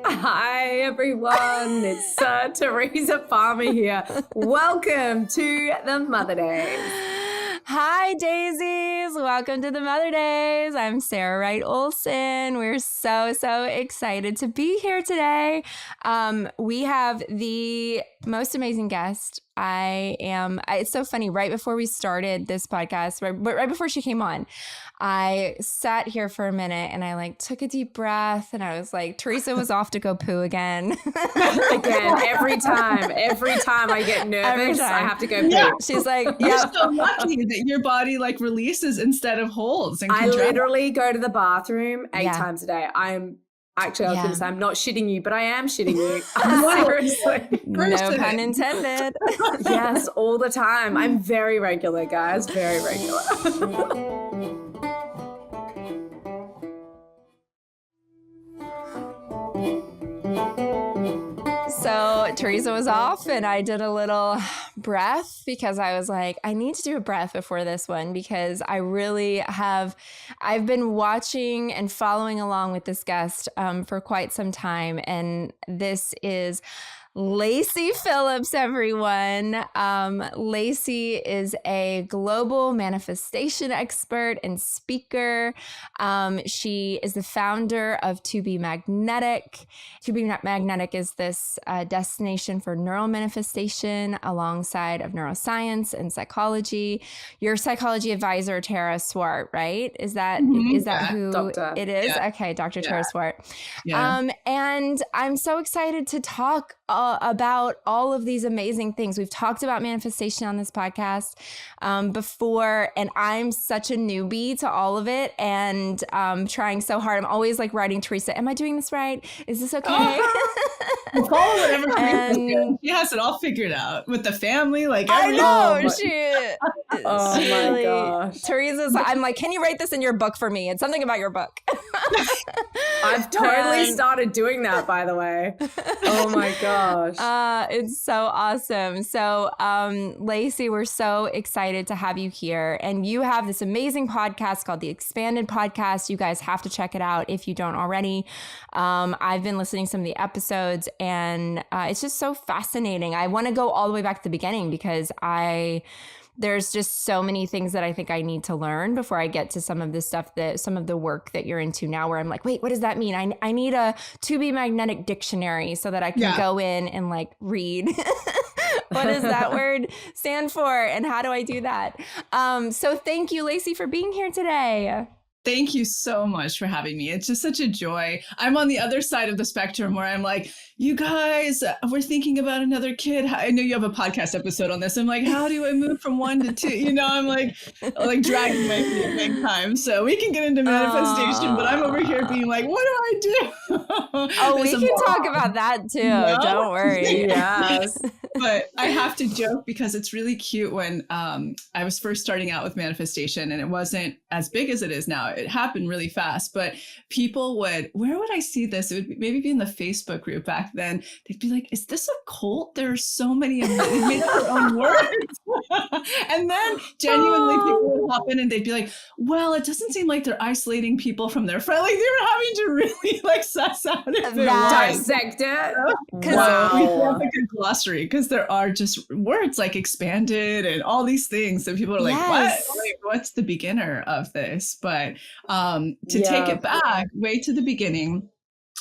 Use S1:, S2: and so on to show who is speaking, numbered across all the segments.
S1: Hi everyone, it's Teresa Farmer here. Welcome to the Mother Days.
S2: Hi Dazeys, welcome to the Mother Days. I'm Sarah Wright Olson. We're so excited to be here today. We have the most amazing guest. It's so funny, right before we started this podcast, right before she came on, I sat here for a minute and I took a deep breath and I was like, Teresa was off to go poo again.
S1: Every time I get nervous, I have to go poo.
S2: Yeah. She's like,
S3: You're so lucky that your body releases instead of holds. And
S1: I literally go to the bathroom 8 times a day. Actually, I was going to say, I'm not shitting you, but I am shitting you. Seriously.
S2: No pun intended.
S1: Yes, all the time. I'm very regular, guys. Very regular.
S2: So Teresa was off and I did a little breath because I was like, I need to do a breath before this one because I've been watching and following along with this guest for quite some time. And this is Lacy Phillips, everyone. Lacy is a global manifestation expert and speaker. She is the founder of To Be Magnetic. To Be Magnetic is this destination for neural manifestation alongside of neuroscience and psychology. Your psychology advisor, Tara Swart, right? Is that who
S1: Doctor.
S2: It is?
S3: Yeah.
S2: Okay, Dr. Tara Swart.
S3: Yeah.
S2: And I'm so excited to talk about all of these amazing things. We've talked about manifestation on this podcast before, and I'm such a newbie to all of it and trying so hard. I'm always writing Teresa, am I doing this right? Is this okay?
S3: Follow whatever Teresa's doing. She has it all figured out with the family.
S2: I know.
S1: Oh my gosh.
S2: Teresa's, I'm like, can you write this in your book for me? It's something about your book.
S1: I've totally started doing that, by the way. Oh my gosh.
S2: It's so awesome. So, Lacy, we're so excited to have you here. And you have this amazing podcast called The Expanded Podcast. You guys have to check it out if you don't already. I've been listening to some of the episodes and it's just so fascinating. I want to go all the way back to the beginning because there's just so many things that I think I need to learn before I get to some of the stuff some of the work that you're into now where I'm like, wait, what does that mean? I need a To Be Magnetic dictionary so that I can go in and read what does that word stand for and how do I do that? So thank you, Lacy, for being here today.
S3: Thank you so much for having me. It's just such a joy. I'm on the other side of the spectrum where I'm like, you guys, we're thinking about another kid. I know you have a podcast episode on this. I'm like, how do I move from 1 to 2? I'm like dragging my feet big time. So we can get into manifestation, but I'm over here being like, what do I do?
S2: Oh, we can talk about that too. No? Don't worry.
S1: Yes.
S3: But I have to joke because it's really cute when I was first starting out with manifestation and it wasn't as big as it is now. It happened really fast, but people where would I see this? It would maybe be in the Facebook group back then. They'd be like, is this a cult? There are so many of them. They made up their own words. And then genuinely people would hop in and they'd be like, well, it doesn't seem like they're isolating people from their friends. They were having to really suss out if they're
S1: dissect it.
S3: Wow. We have a good glossary because there are just words like expanded and all these things that people are like, what? What's the beginner of this? But take it back way to the beginning,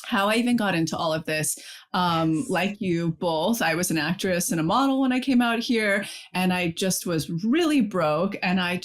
S3: how I even got into all of this. Like you both, I was an actress and a model when I came out here, and I just was really broke. And I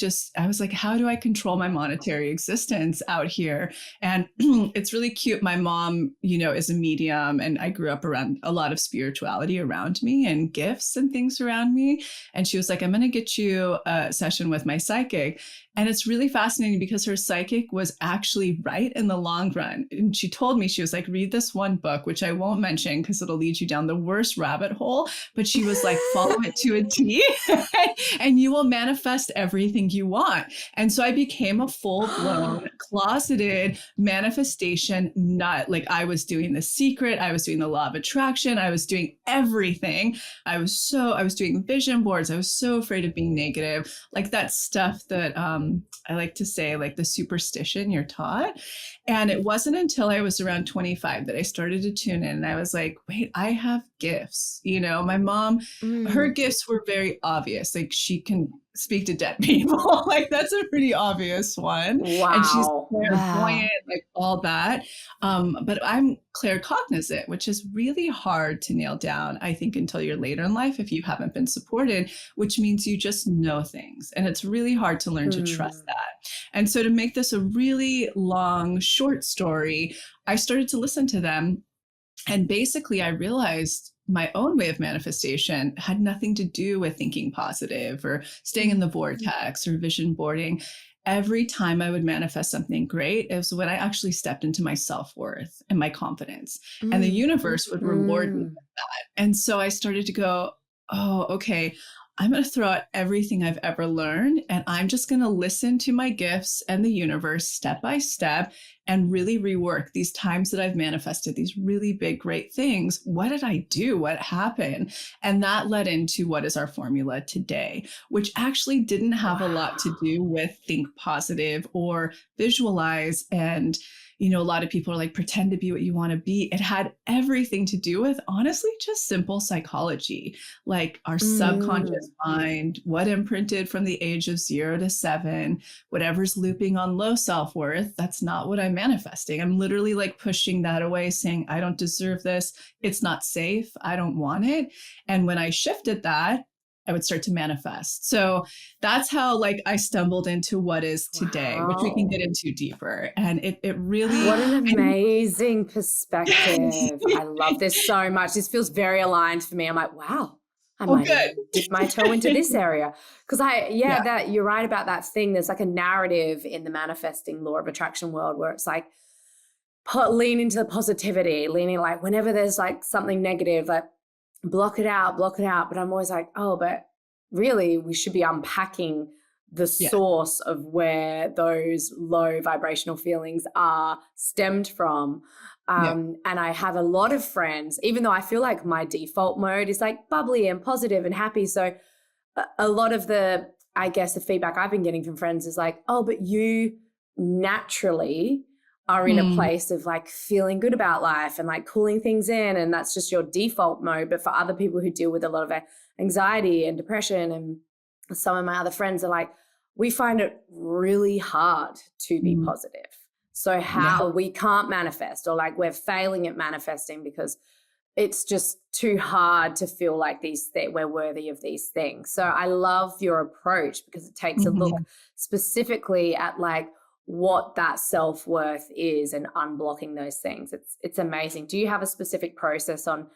S3: was like, how do I control my monetary existence out here? And it's really cute. My mom, is a medium, and I grew up around a lot of spirituality around me and gifts and things around me. And she was like, I'm going to get you a session with my psychic. And it's really fascinating because her psychic was actually right in the long run. And she told me, she was like, read this one book, which I won't mention because it'll lead you down the worst rabbit hole, but she was like, follow it to a T and you will manifest everything you want. And so I became a full-blown closeted manifestation nut. Like I was doing The Secret, I was doing the Law of Attraction, I was doing everything. I was doing vision boards. I was so afraid of being negative, like that stuff that I like to say, like the superstition you're taught. And it wasn't until I was around 25 that I started to tune in. And I was like, wait, I have gifts. You know, my mom, her gifts were very obvious. Like she can speak to dead people. Like that's a pretty obvious one.
S1: Wow.
S3: And she's clairvoyant, like all that. But I'm claircognizant, which is really hard to nail down, I think, until you're later in life if you haven't been supported, which means you just know things. And it's really hard to learn to trust that. And so to make this a really long, short story, I started to listen to them. And basically, I realized my own way of manifestation had nothing to do with thinking positive or staying in the vortex or vision boarding. Every time I would manifest something great, it was when I actually stepped into my self-worth and my confidence. And the universe would reward me with that. And so I started to go, oh, okay, I'm going to throw out everything I've ever learned. And I'm just going to listen to my gifts and the universe step by step and really rework these times that I've manifested these really big, great things. What did I do? What happened? And that led into what is our formula today, which actually didn't have a lot to do with think positive or visualize. And, you know, a lot of people are like, pretend to be what you want to be. It had everything to do with, honestly, just simple psychology, like our subconscious mind, what imprinted from the age of 0 to 7, whatever's looping on low self-worth. That's not what I'm manifesting. I'm literally like pushing that away, saying, I don't deserve this. It's not safe. I don't want it. And when I shifted that, I would start to manifest. So that's how like I stumbled into what is today, which we can get into deeper. And it really—
S1: What an amazing perspective. I love this so much. This feels very aligned for me. I'm like, wow, I might dip my toe into this area. Because that you're right about that thing. There's like a narrative in the manifesting law of attraction world where it's like, lean into the positivity, leaning like whenever there's like something negative, like block it out. But I'm always like, oh, but really we should be unpacking the source of where those low vibrational feelings are stemmed from. And I have a lot of friends, even though I feel like my default mode is like bubbly and positive and happy. So a lot of the, I guess, the feedback I've been getting from friends is like, oh, but you naturally are in a place of like feeling good about life and like cooling things in. And that's just your default mode. But for other people who deal with a lot of anxiety and depression, and some of my other friends are like, we find it really hard to be positive. So how we can't manifest, or like we're failing at manifesting because it's just too hard to feel like we're worthy of these things. So I love your approach because it takes a look specifically at like what that self-worth is and unblocking those things. It's amazing. Do you have a specific process on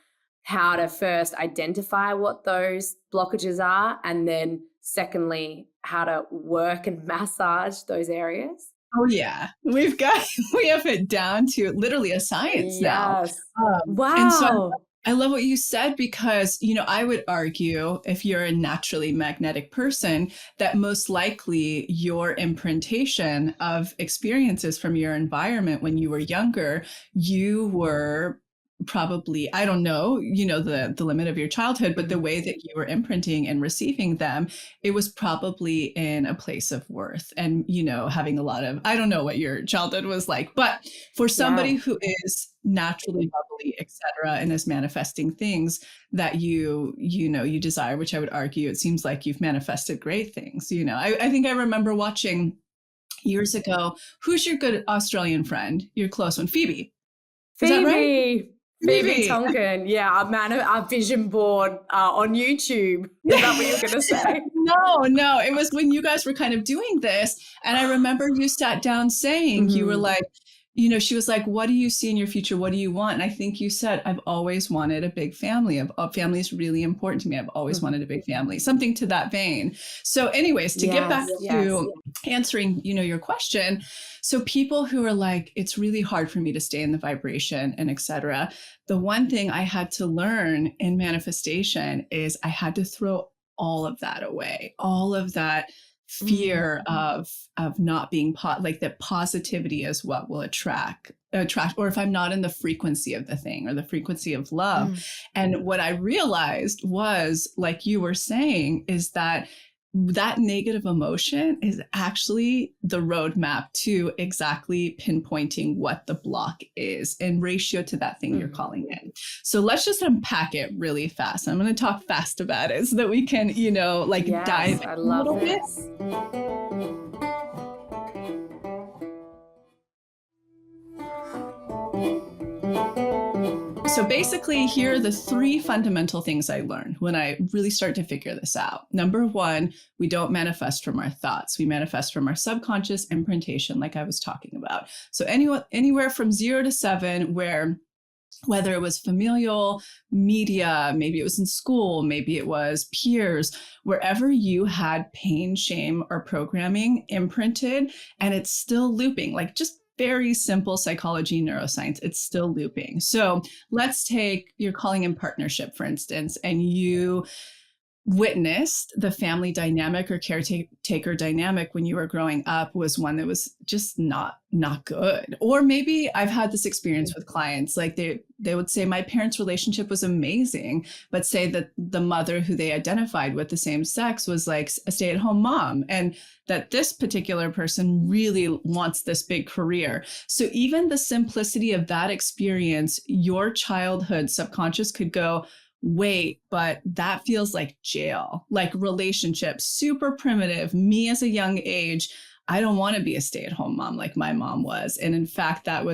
S1: how to first identify what those blockages are, and then secondly, how to work and massage those areas?
S3: Oh yeah, we have it down to literally a science now.
S1: Wow.
S3: And so I love what you said, because, you know, I would argue if you're a naturally magnetic person, that most likely your imprintation of experiences from your environment when you were younger, you were probably, I don't know, you know, the limit of your childhood, but the way that you were imprinting and receiving them, it was probably in a place of worth and, you know, having a lot of, I don't know what your childhood was like, but for somebody who is naturally bubbly, etc., and is manifesting things that you desire, which I would argue, it seems like you've manifested great things. You know, I think I remember watching years ago, who's your good Australian friend, your close one? Phoebe. Is that right?
S1: Phoebe Tonkin. Yeah, our vision board on YouTube. Is that what you were going to say?
S3: No. It was when you guys were kind of doing this. And I remember you sat down saying, you were like, she was like, what do you see in your future? What do you want? And I think you said, I've always wanted a big family. Family is really important to me. I've always wanted a big family, something to that vein. So anyways, to get back to answering, your question. So people who are like, it's really hard for me to stay in the vibration and etc. The one thing I had to learn in manifestation is I had to throw all of that away, all of that fear of not being like that positivity is what will attract, or if I'm not in the frequency of the thing or the frequency of love. And what I realized was, like you were saying, is that negative emotion is actually the roadmap to exactly pinpointing what the block is in ratio to that thing you're calling in. So let's just unpack it really fast. I'm going to talk fast about it so that we can, dive
S1: a little bit.
S3: So basically, here are the 3 fundamental things I learned when I really started to figure this out. Number 1, we don't manifest from our thoughts. We manifest from our subconscious imprintation, like I was talking about. So anywhere from 0 to 7, whether it was familial, media, maybe it was in school, maybe it was peers, wherever you had pain, shame, or programming imprinted, and it's still looping, like just very simple psychology, neuroscience, it's still looping. So let's take your calling in partnership, for instance, and you witnessed the family dynamic or caretaker dynamic when you were growing up was one that was just not good. Or maybe I've had this experience with clients, like they would say my parents' relationship was amazing, but say that the mother who they identified with the same sex was like a stay-at-home mom, and that this particular person really wants this big career. So even the simplicity of that experience, your childhood subconscious could go, wait, but that feels like jail, like relationships, super primitive. Me as a young age, I don't want to be a stay-at-home mom like my mom was. And in fact, that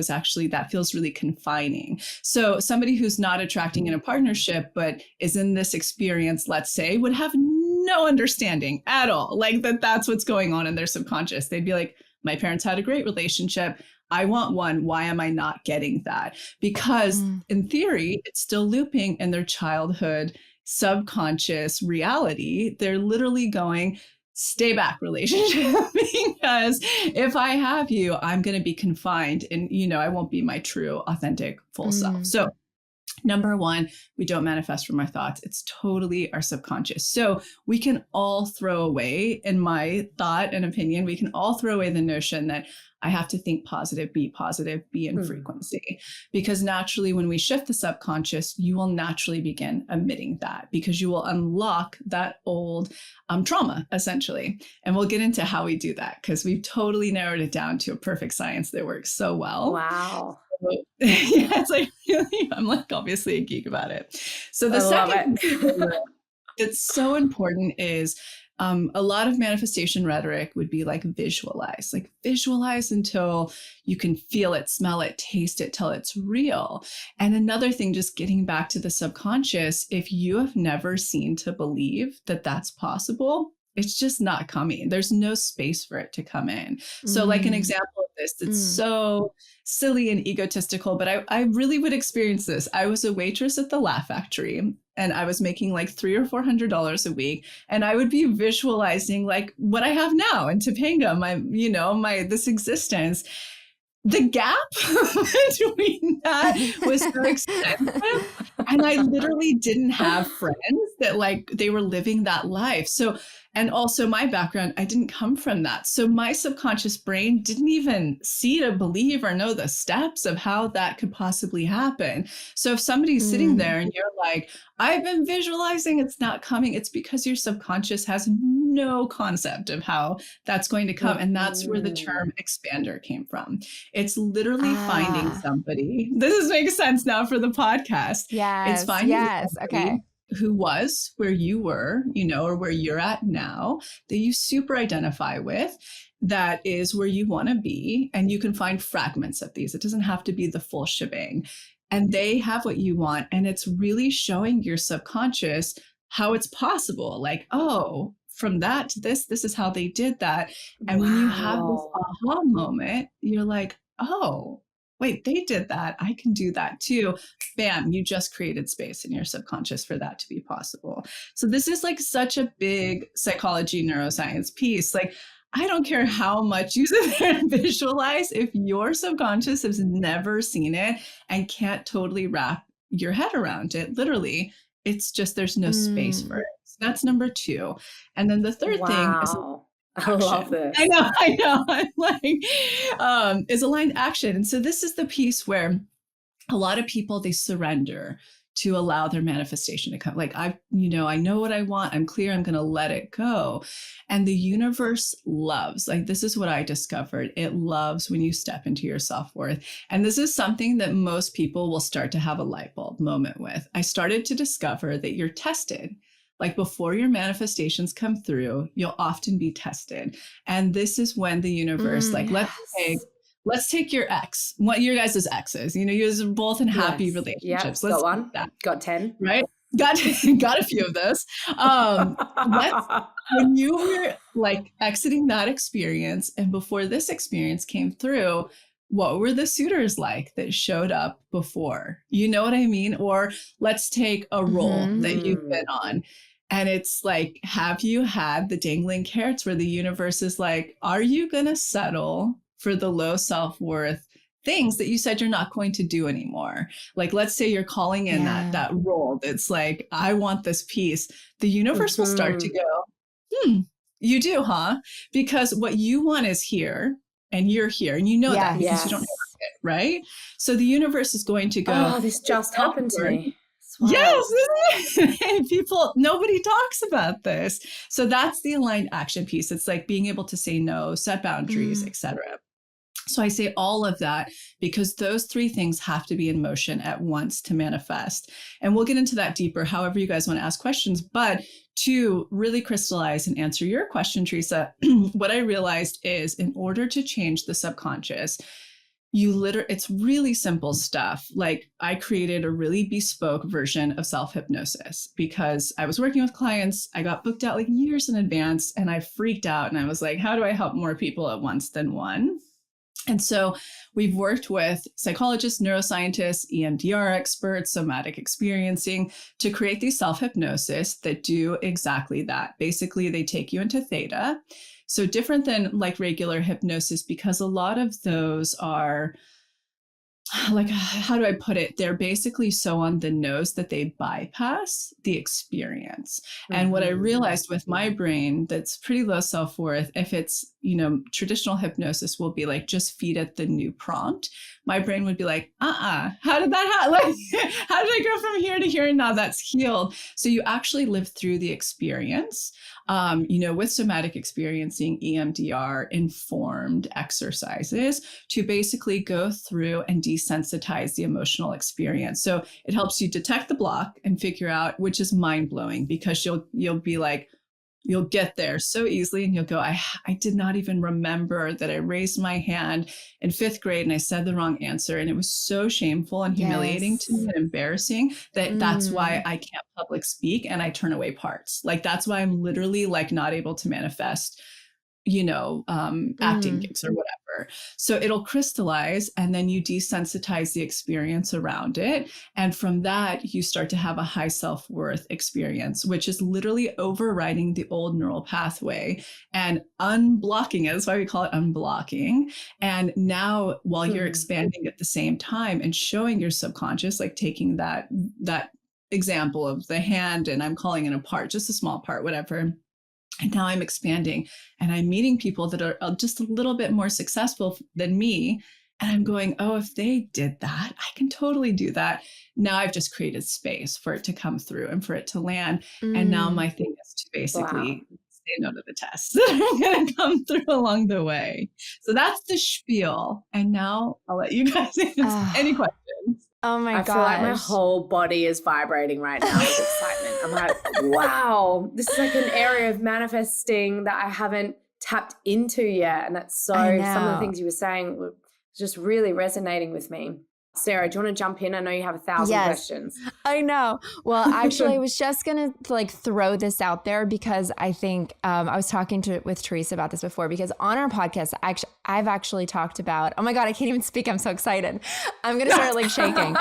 S3: feels really confining. So somebody who's not attracting in a partnership, but is in this experience, let's say, would have no understanding at all, like that's what's going on in their subconscious. They'd be like, my parents had a great relationship. I want one. Why am I not getting that? Because in theory, it's still looping in their childhood subconscious reality. They're literally going, stay back relationship, because if I have you, I'm going to be confined and, I won't be my true, authentic, full self. So number 1, we don't manifest from our thoughts. It's totally our subconscious. So we can all throw away, in my thought and opinion, we can all throw away the notion that I have to think positive, be in frequency. Because naturally, when we shift the subconscious, you will naturally begin emitting that, because you will unlock that old trauma, essentially. And we'll get into how we do that, because we've totally narrowed it down to a perfect science that works so well.
S1: Wow.
S3: Yeah, it's like really, I'm like obviously a geek about it. So the second thing that's so important is a lot of manifestation rhetoric would be like visualize until you can feel it, smell it, taste it, till it's real. And another thing, just getting back to the subconscious, if you have never seen to believe that that's possible, it's just not coming. There's no space for it to come in. So like an example of this, it's so silly and egotistical, but I really would experience this. I was a waitress at the Laugh Factory, and I was making like $300 or $400 a week. And I would be visualizing like what I have now in Topanga, this existence. The gap between that was so extensive. And I literally didn't have friends that like they were living that life. So, and also my background, I didn't come from that. So my subconscious brain didn't even see to believe or know the steps of how that could possibly happen. So if somebody's sitting there and you're like, I've been visualizing, it's not coming, it's because your subconscious has no concept of how that's going to come. And that's where the term expander came from. It's literally finding somebody. This makes sense now for the podcast.
S2: Yes.
S3: It's finding
S2: Okay.
S3: who was where you were, or where you're at now, that you super identify with, that is where you want to be. And you can find fragments of these. It doesn't have to be the full shebang. And they have what you want. And it's really showing your subconscious how it's possible. Like, oh, from that to this is how they did that. And when you have this aha moment, you're like, oh, wait, they did that. I can do that too. Bam, you just created space in your subconscious for that to be possible. So this is like such a big psychology, neuroscience piece. Like, I don't care how much you sit there and visualize, if your subconscious has never seen it and can't totally wrap your head around it, literally, it's just there's no space for it. So that's number 2. And then the third thing is
S1: I love this.
S3: I know. I'm like, is aligned action. And so this is the piece where a lot of people, they surrender to allow their manifestation to come. Like, I know what I want. I'm clear. I'm going to let it go. And the universe loves, like, this is what I discovered. It loves when you step into your self-worth. And this is something that most people will start to have a light bulb moment with. I started to discover that you're tested. Like, before your manifestations come through, you'll often be tested. And this is when the universe, like, let's take your ex, what your guys' exes, you guys are both in happy relationships.
S1: Yep, got one, got 10.
S3: Right? Got a few of those. When you were like exiting that experience and before this experience came through, what were the suitors like that showed up before? You know what I mean? Or let's take a role that you've been on. And it's like, have you had the dangling carrots where the universe is like, are you going to settle for the low self-worth things that you said you're not going to do anymore? Like, let's say you're calling in that role that's like, I want this piece. The universe will start to go, you do, huh? Because what you want is here and you're here, and you know that because you don't have it, right? So the universe is going to go,
S1: oh, this just happened to me.
S3: Yes, isn't it? People, nobody talks about this. So that's the aligned action piece. It's like being able to say no, set boundaries, etc. So I say all of that because those 3 things have to be in motion at once to manifest. And we'll get into that deeper, however you guys want to ask questions. But to really crystallize and answer your question, Teresa, what I realized is, in order to change the subconscious, it's really simple stuff. Like, I created a really bespoke version of self-hypnosis because I was working with clients. I got booked out like years in advance and I freaked out and I was like, how do I help more people at once than one? And so we've worked with psychologists, neuroscientists, EMDR experts, somatic experiencing to create these self-hypnosis that do exactly that. Basically, they take you into theta. So different than like regular hypnosis, because a lot of those are like, how do I put it? They're basically so on the nose that they bypass the experience. And what I realized with my brain that's pretty low self-worth, if it's, traditional hypnosis will be like, just feed it the new prompt. My brain would be like, how did that happen? Like, how did I go from here to here and now that's healed? So you actually live through the experience, with somatic experiencing, EMDR informed exercises to basically go through and desensitize the emotional experience. So it helps you detect the block and figure out, which is mind blowing, because you'll be like, you'll get there so easily and you'll go, I did not even remember that I raised my hand in 5th grade and I said the wrong answer. And it was so shameful and humiliating to me and embarrassing that that's why I can't public speak and I turn away parts. Like, that's why I'm literally like not able to manifest, acting gigs or whatever. So it'll crystallize and then you desensitize the experience around it. And from that, you start to have a high self-worth experience, which is literally overriding the old neural pathway and unblocking it. That's why we call it unblocking. And now while you're expanding at the same time and showing your subconscious, like taking that example of the hand and I'm calling it a part, just a small part, whatever. And now I'm expanding and I'm meeting people that are just a little bit more successful than me. And I'm going, oh, if they did that, I can totally do that. Now I've just created space for it to come through and for it to land. And now my thing is to basically say no to the tests that are going to come through along the way. So that's the spiel. And now I'll let you guys answer any questions.
S2: Oh my god! I feel
S1: like my whole body is vibrating right now with excitement. I'm like, wow, this is like an area of manifesting that I haven't tapped into yet. And that's some of the things you were saying were just really resonating with me. Sarah, do you want to jump in? I know you have 1,000 questions.
S2: I know. Well, actually, I was just going to like throw this out there because I think I was talking with Teresa about this before, because on our podcast, I've actually talked about, oh my God, I can't even speak. I'm so excited. I'm going to start like shaking.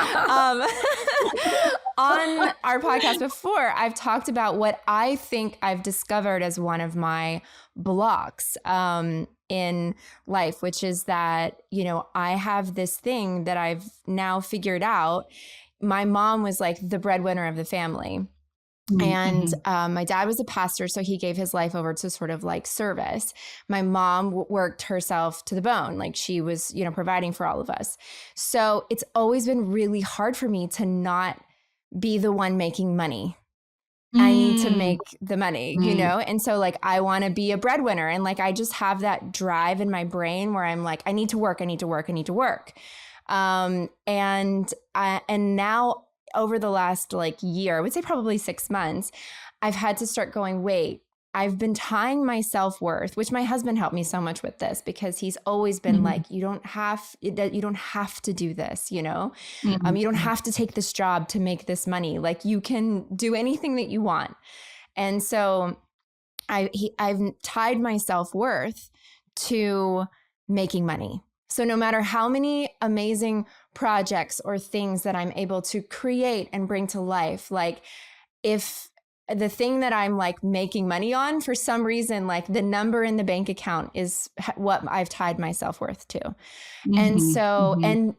S2: On our podcast before, I've talked about what I think I've discovered as one of my blocks in life, which is that, you know, I have this thing that I've now figured out. My mom was like the breadwinner of the family. And my dad was a pastor, so he gave his life over to sort of like service. My mom worked herself to the bone, like she was, you know, providing for all of us. So it's always been really hard for me to not be the one making money. I need to make the money, you know? And so like, I want to be a breadwinner. And like, I just have that drive in my brain where I'm like, I need to work. And now over the last like year, I would say probably 6 months, I've had to start going, wait, I've been tying my self-worth, which my husband helped me so much with this, because he's always been like, you don't have to do this, you know, you don't have to take this job to make this money. Like you can do anything that you want. And so I've tied my self-worth to making money. So no matter how many amazing projects or things that I'm able to create and bring to life, like if the thing that I'm like making money on, for some reason, like the number in the bank account is what I've tied my self-worth to. And so, and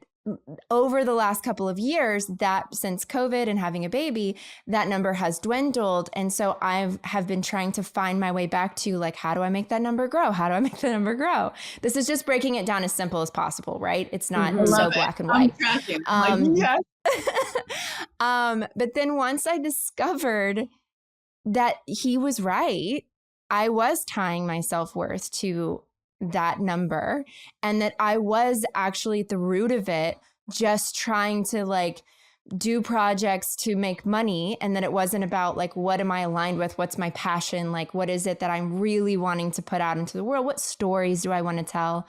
S2: over the last couple of years, that since COVID and having a baby, that number has dwindled. And so have been trying to find my way back to like, how do I make that number grow? How do I make the number grow? This is just breaking it down as simple as possible, right? It's not so black and white.
S3: Yes.
S2: But then once I discovered that he was right, I was tying my self-worth to that number, and that I was actually at the root of it, just trying to like do projects to make money, and that it wasn't about like, what am I aligned with? What's my passion? Like, what is it that I'm really wanting to put out into the world? What stories do I want to tell?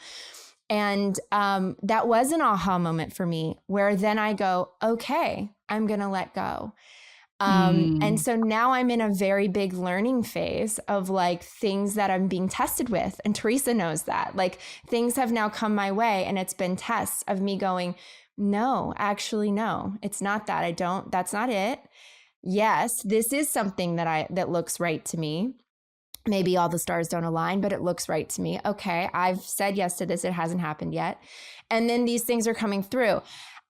S2: And that was an aha moment for me, where then I go, okay, I'm going to let go. And so now I'm in a very big learning phase of like things that I'm being tested with. And Teresa knows that, like things have now come my way, and it's been tests of me going, no, actually, no, it's not that. That's not it. Yes, this is something that looks right to me. Maybe all the stars don't align, but it looks right to me. Okay, I've said yes to this. It hasn't happened yet. And then these things are coming through.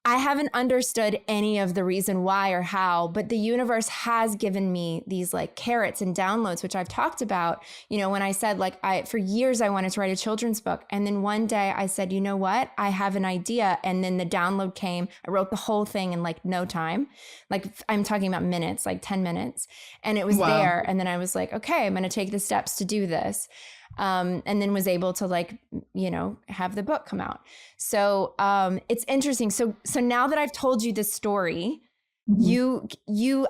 S2: I haven't understood any of the reason why or how, but the universe has given me these like carrots and downloads, which I've talked about, you know, when I said like, for years I wanted to write a children's book. And then one day I said, you know what, I have an idea. And then the download came. I wrote the whole thing in like no time. Like I'm talking about minutes, like 10 minutes. And it was there. And then I was like, okay, I'm going to take the steps to do this. And then was able to like, you know, have the book come out. So it's interesting. So now that I've told you this story, you,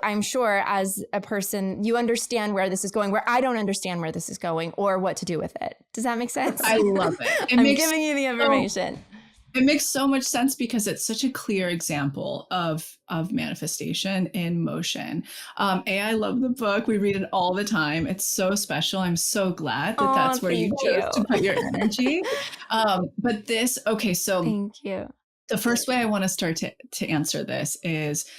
S2: I'm sure as a person, you understand where this is going, where I don't understand where this is going or what to do with it. Does that make sense?
S3: I love it.
S2: I'm giving you the information.
S3: It makes so much sense because it's such a clear example of manifestation in motion. I love the book. We read it all the time. It's so special. I'm so glad that that's where you chose to put your energy. But this, okay, so
S2: thank you.
S3: The first way I want to start to answer this is,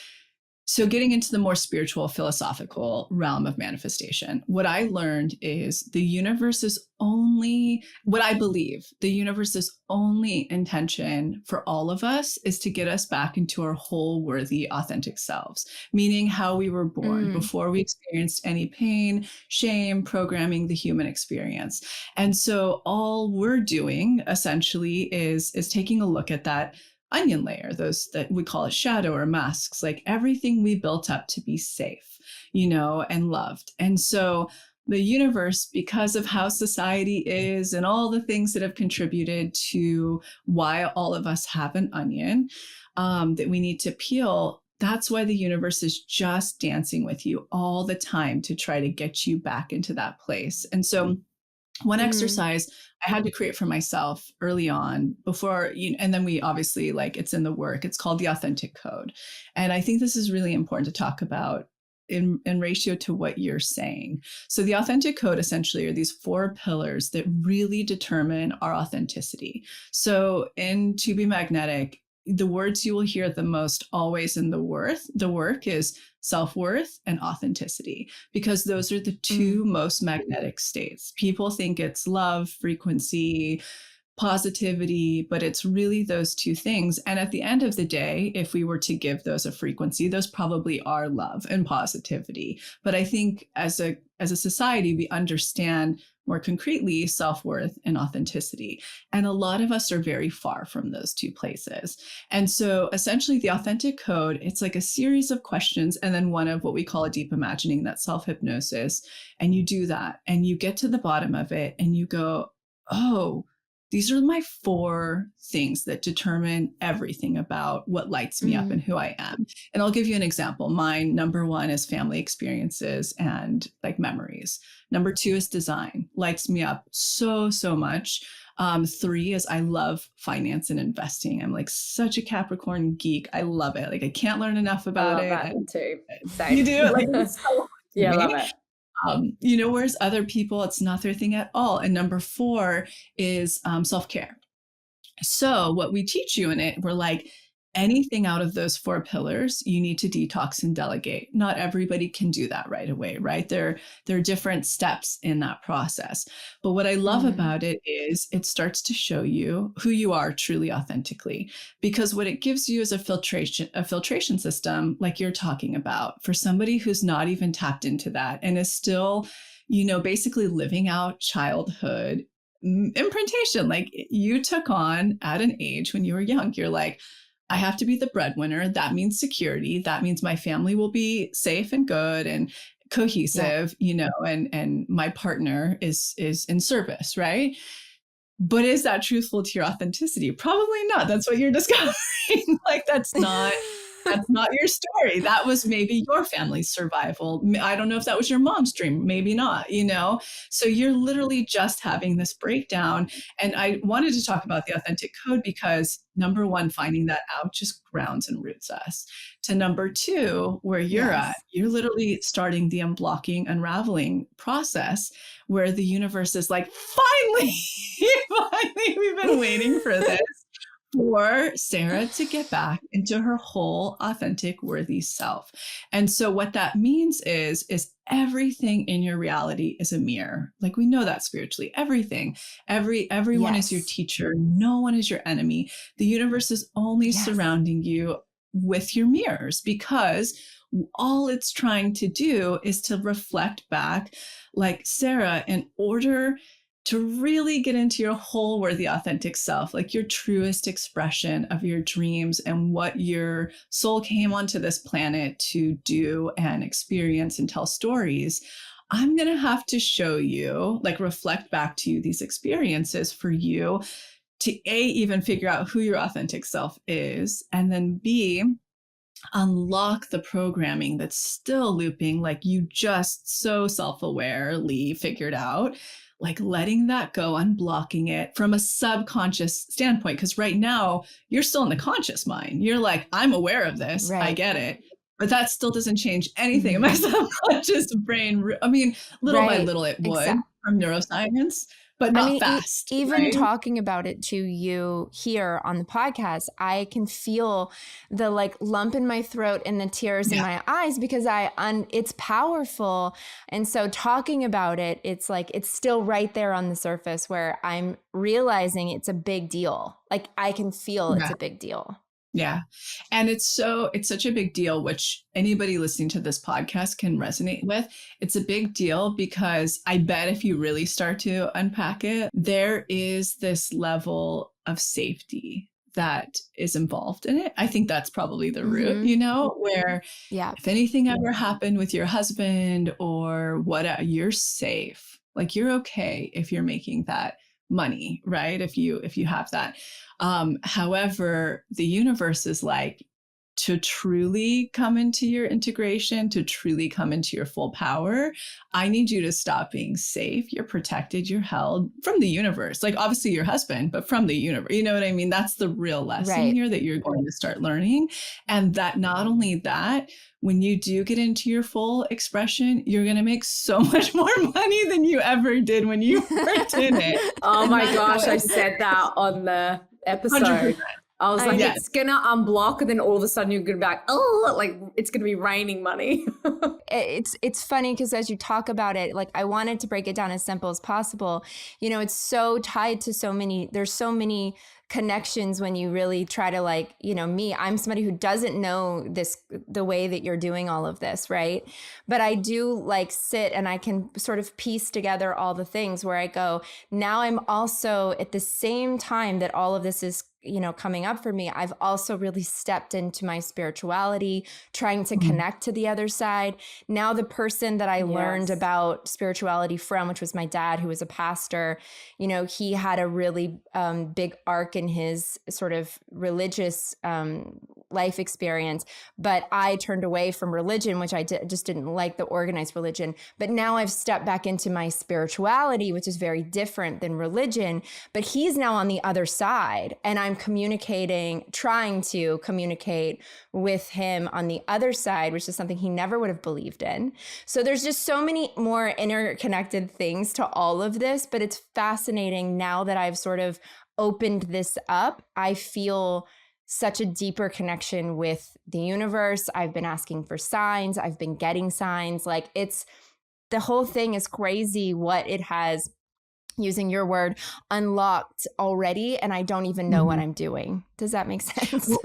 S3: so getting into the more spiritual, philosophical realm of manifestation, what I learned is the universe's only, what I believe, the universe's only intention for all of us is to get us back into our whole, worthy, authentic selves, meaning how we were born before we experienced any pain, shame, programming the human experience. And so all we're doing essentially is taking a look at that onion layer, those that we call it shadow or masks, like everything we built up to be safe, you know, and loved. And so the universe, because of how society is and all the things that have contributed to why all of us have an onion that we need to peel, that's why the universe is just dancing with you all the time to try to get you back into that place. And so One exercise I had to create for myself early on before, and then we obviously it's in the work. It's called the authentic code. And I think this is really important to talk about in ratio to what you're saying. So the authentic code essentially are these 4 pillars that really determine our authenticity. So in To Be Magnetic, the words you will hear the most always in the work is self-worth and authenticity, because those are the 2 most magnetic states. People think it's love, frequency, positivity, but it's really those 2 things. And at the end of the day, if we were to give those a frequency, those probably are love and positivity. But I think as a society, we understand more concretely self-worth and authenticity. And a lot of us are very far from those 2 places. And so essentially the authentic code, it's like a series of questions and then one of what we call a deep imagining, that's self-hypnosis. And you do that and you get to the bottom of it and you go, oh, these are my 4 things that determine everything about what lights me up and who I am. And I'll give you an example. Mine, number 1 is family experiences and memories. Number 2 is design, lights me up so much. 3 is I love finance and investing. I'm such a Capricorn geek. I love it. I can't learn enough about it.
S1: That too. Same.
S3: You do? It's so
S1: yeah, I love it.
S3: Whereas other people, it's not their thing at all. And number 4 is self-care. So what we teach you in it, we're anything out of those 4 pillars, you need to detox and delegate. Not everybody can do that right away, right? There are different steps in that process. But what I love about it is it starts to show you who you are truly authentically, because what it gives you is a filtration system like you're talking about for somebody who's not even tapped into that and is still, basically living out childhood imprintation. You took on at an age when you were young, you're I have to be the breadwinner. That means security. That means my family will be safe and good and cohesive, and my partner is in service, right? But is that truthful to your authenticity? Probably not. That's what you're discovering. That's not your story. That was maybe your family's survival. I don't know if that was your mom's dream. Maybe not, So you're literally just having this breakdown. And I wanted to talk about the authentic code because number 1, finding that out just grounds and roots us. To number 2, where you're at, you're literally starting the unblocking, unraveling process where the universe is finally, we've been waiting for this. For Sarah to get back into her whole, authentic, worthy self. And so what that means is everything in your reality is a mirror. We know that spiritually, everything, everyone is your teacher. No one is your enemy. The universe is only surrounding you with your mirrors, because all it's trying to do is to reflect back Sarah, in order to really get into your whole worthy, authentic self, your truest expression of your dreams and what your soul came onto this planet to do and experience and tell stories. I'm going to have to show you, reflect back to you these experiences for you to A, even figure out who your authentic self is, and then B, unlock the programming that's still looping, you just so self-awarely figured out. Letting that go, unblocking it from a subconscious standpoint. Because right now you're still in the conscious mind. You're I'm aware of this. Right. I get it. But that still doesn't change anything in my subconscious brain. I mean, little by little it would from neuroscience, but not fast.
S2: Even talking about it to you here on the podcast, I can feel the lump in my throat and the tears in my eyes because it's powerful. And so talking about it, it's it's still right there on the surface where I'm realizing it's a big deal. I can feel it's a big deal.
S3: Yeah. And it's such a big deal, which anybody listening to this podcast can resonate with. It's a big deal because I bet if you really start to unpack it, there is this level of safety that is involved in it. I think that's probably the root, where if anything ever happened with your husband or what, you're safe. You're okay if you're making that money, right? If you have that. However, the universe is to truly come into your integration, to truly come into your full power, I need you to stop being safe. You're protected, you're held from the universe. Like obviously your husband, but from the universe. You know what I mean? That's the real lesson here that you're going to start learning. And that not only that, when you do get into your full expression, you're going to make so much more money than you ever did when you weren't in it.
S1: Oh my gosh, I said that on the episode. 100%. I was like, it's going to unblock, and then all of a sudden you're going to be like, oh, like it's going to be raining money.
S2: It's funny because as you talk about it, like I wanted to break it down as simple as possible. You know, it's so tied to there's so many connections when you really try to like, you know, I'm somebody who doesn't know the way that you're doing all of this, right? But I do like sit and I can sort of piece together all the things where I go, now I'm also at the same time that all of this is, you know, coming up for me, I've also really stepped into my spirituality, trying to connect to the other side. Now the person that I learned about spirituality from, which was my dad, who was a pastor, you know, he had a really big arc in his sort of religious life experience, but I turned away from religion, which I just didn't like the organized religion. But now I've stepped back into my spirituality, which is very different than religion, but he's now on the other side, and I'm trying to communicate with him on the other side, which is something he never would have believed in. So there's just so many more interconnected things to all of this, but it's fascinating now that I've sort of opened this up. I feel such a deeper connection with the universe. I've been asking for signs. I've been getting signs. Like the whole thing is crazy what it has, using your word, unlocked already, and I don't even know what I'm doing. Does that make sense?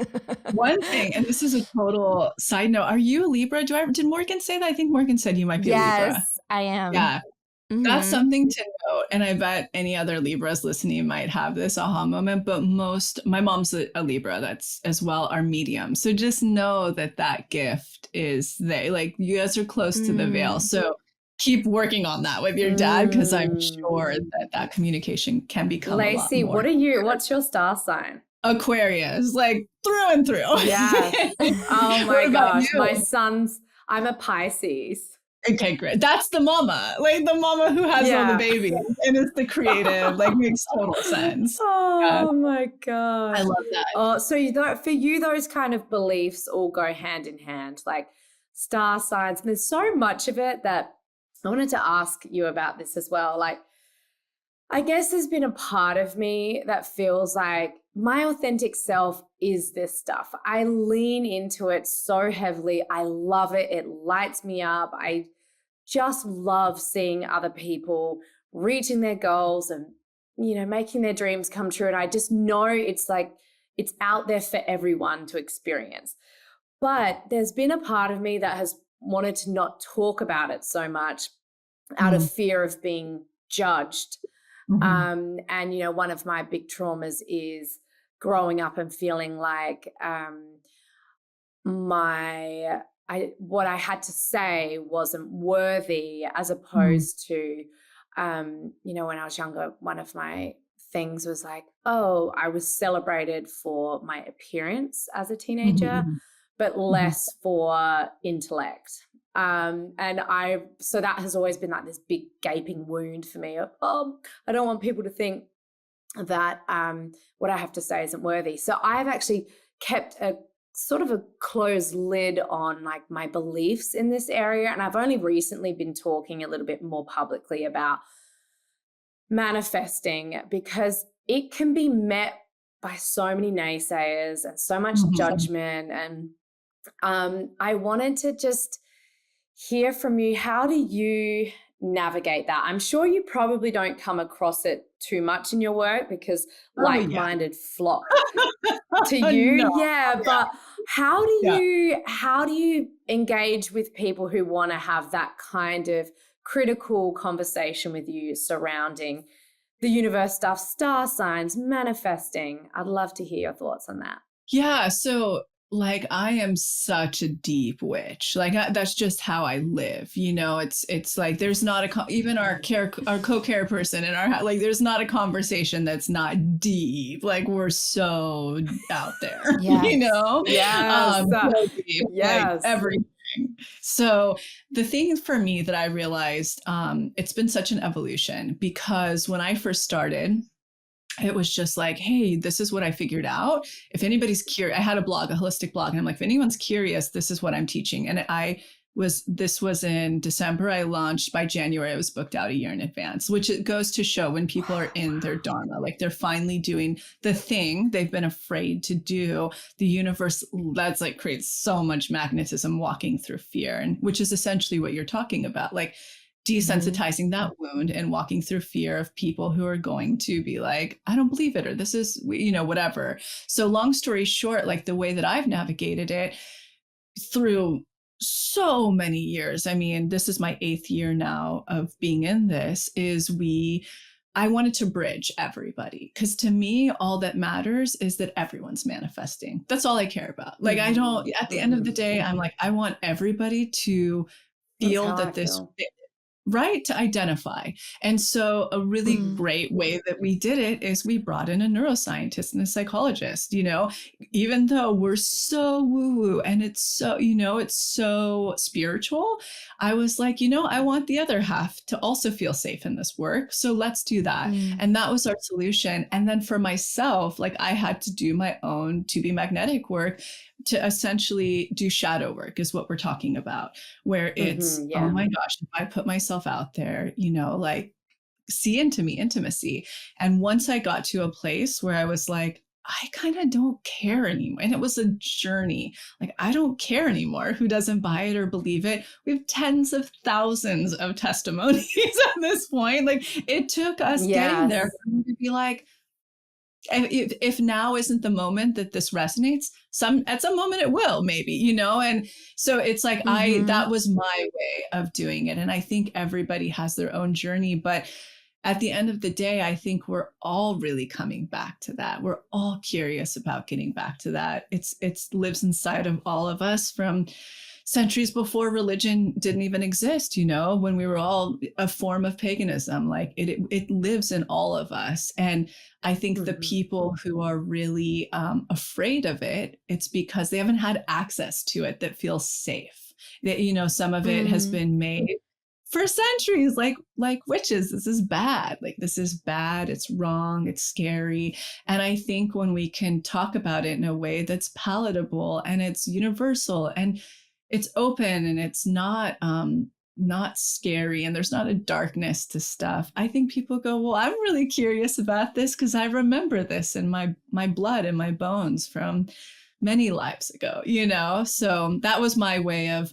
S3: One thing, and this is a total side note, are you a Libra? Did Morgan say that? I think Morgan said you might be a Libra.
S2: Yes, I am.
S3: Yeah. That's something to note. And I bet any other Libras listening might have this aha moment, but my mom's a Libra that's as well our medium. So just know that gift is there. Like you guys are close to the veil. So keep working on that with your dad, because I'm sure that communication can become
S1: Lacy,
S3: a lot more.
S1: What's your star sign?
S3: Aquarius, like through and through.
S1: Yeah. Oh my gosh. I'm a Pisces.
S3: Okay, great. That's the mama, like the mama who has all the babies, and it's the creative, like makes total sense.
S1: Oh my God.
S3: I love that.
S1: Oh, so for you, those kind of beliefs all go hand in hand, like star signs. And there's so much of it that I wanted to ask you about this as well. Like, I guess there's been a part of me that feels like my authentic self is this stuff. I lean into it so heavily. I love it. It lights me up. I just love seeing other people reaching their goals and, you know, making their dreams come true. And I just know it's out there for everyone to experience. But there's been a part of me that has wanted to not talk about it so much out of fear of being judged. And, you know, one of my big traumas is growing up and feeling like what I had to say wasn't worthy, as opposed to, you know, when I was younger, one of my things was like, oh, I was celebrated for my appearance as a teenager, but less for intellect. So that has always been like this big gaping wound for me of, I don't want people to think that what I have to say isn't worthy. So I've actually kept a sort of a closed lid on like my beliefs in this area. And I've only recently been talking a little bit more publicly about manifesting, because it can be met by so many naysayers and so much judgment. And I wanted to just hear from you. How do you navigate that? I'm sure you probably don't come across it too much in your work, because like-minded flock to you. No. But how do you engage with people who want to have that kind of critical conversation with you surrounding the universe stuff, star signs, manifesting? I'd love to hear your thoughts on that.
S3: Yeah. So like I am such a deep witch. Like that's just how I live. You know, it's like there's not even our co-care person in our like there's not a conversation that's not deep. Like we're so out there.
S2: Yes.
S3: You know,
S1: Yes,
S3: so deep, like
S1: yes.
S3: everything. So the thing for me that I realized, it's been such an evolution, because when I first started, it was just like, hey, this is what I figured out. If anybody's curious, I had a blog, a holistic blog, and I'm like, if anyone's curious, this is what I'm teaching. And this was in December. I launched by January. I was booked out a year in advance, which it goes to show when people are in their dharma, like they're finally doing the thing they've been afraid to do. The universe, that's like creates so much magnetism walking through fear, and which is essentially what you're talking about. Like desensitizing that wound and walking through fear of people who are going to be like, I don't believe it, or this is, you know, whatever. So long story short, like the way that I've navigated it through so many years, I mean, this is my 8th year now of being in this, is I wanted to bridge everybody, because to me, all that matters is that everyone's manifesting. That's all I care about. Like, I don't, at the end of the day, I'm like, I want everybody to feel that this, right, to identify. And so a really great way that we did it is we brought in a neuroscientist and a psychologist. You know, even though we're so woo-woo and it's so, you know, it's so spiritual, I was like, you know, I want the other half to also feel safe in this work. So let's do that. And that was our solution. And then for myself, like I had to do my own to be magnetic work, to essentially do shadow work, is what we're talking about, where it's, oh my gosh, if I put myself out there, you know, like see into me, intimacy. And once I got to a place where I was like, I kind of don't care anymore. And it was a journey. Like, I don't care anymore who doesn't buy it or believe it. We have tens of thousands of testimonies at this point. Like, it took us getting there to be like, if now isn't the moment that this resonates, at some moment it will, maybe, you know? And so it's like, that was my way of doing it. And I think everybody has their own journey, but at the end of the day, I think we're all really coming back to that. We're all curious about getting back to that. It lives inside of all of us from centuries before religion didn't even exist, you know, when we were all a form of paganism. Like it lives in all of us. And I think the people who are really afraid of it, it's because they haven't had access to it that feels safe. That, you know, some of it has been made for centuries, like witches. This is bad. Like, this is bad. It's wrong. It's scary. And I think when we can talk about it in a way that's palatable and it's universal and it's open and it's not scary and there's not a darkness to stuff, I think people go, well, I'm really curious about this because I remember this in my blood and my bones from many lives ago, you know? So that was my way of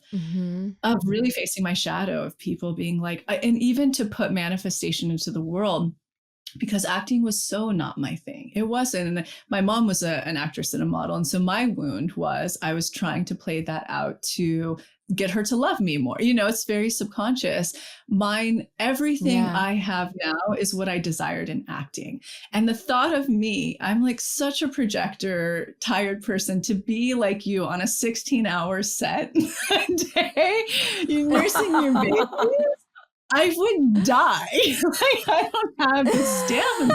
S3: really facing my shadow, of people being like, and even to put manifestation into the world, because acting was so not my thing. It wasn't. And my mom was an actress and a model. And so my wound was I was trying to play that out to get her to love me more. You know, it's very subconscious. Everything I have now is what I desired in acting. And the thought of me, I'm like such a projector, tired person, to be like you on a 16-hour set a day, you're nursing your baby. I would die. Like, I don't have the stamina.